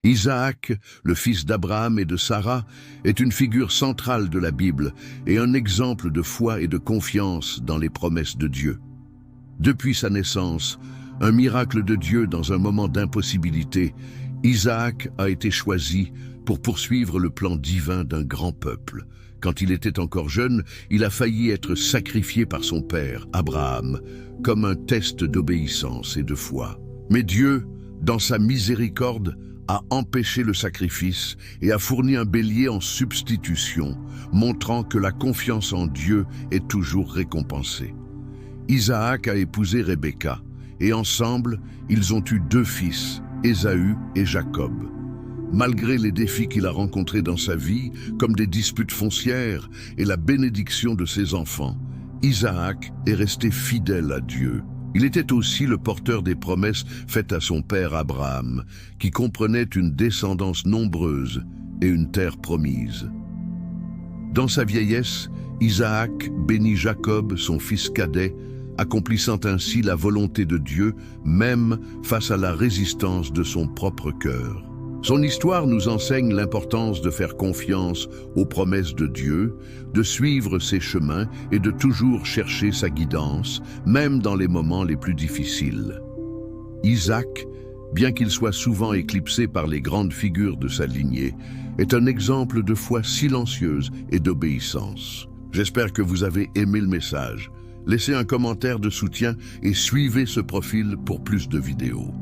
Isaac, le fils d'Abraham et de Sarah, est une figure centrale de la Bible et un exemple de foi et de confiance dans les promesses de Dieu. Depuis sa naissance, un miracle de Dieu dans un moment d'impossibilité, Isaac a été choisi pour poursuivre le plan divin d'un grand peuple. Quand il était encore jeune, il a failli être sacrifié par son père, Abraham, comme un test d'obéissance et de foi. Mais Dieu, dans sa miséricorde, a empêché le sacrifice et a fourni un bélier en substitution, montrant que la confiance en Dieu est toujours récompensée. Isaac a épousé Rebecca, et ensemble, ils ont eu 2 fils, Ésaü et Jacob. Malgré les défis qu'il a rencontrés dans sa vie, comme des disputes foncières et la bénédiction de ses enfants, Isaac est resté fidèle à Dieu. Il était aussi le porteur des promesses faites à son père Abraham, qui comprenait une descendance nombreuse et une terre promise. Dans sa vieillesse, Isaac bénit Jacob, son fils cadet, accomplissant ainsi la volonté de Dieu, même face à la résistance de son propre cœur. Son histoire nous enseigne l'importance de faire confiance aux promesses de Dieu, de suivre ses chemins et de toujours chercher sa guidance, même dans les moments les plus difficiles. Isaac, bien qu'il soit souvent éclipsé par les grandes figures de sa lignée, est un exemple de foi silencieuse et d'obéissance. J'espère que vous avez aimé le message. Laissez un commentaire de soutien et suivez ce profil pour plus de vidéos.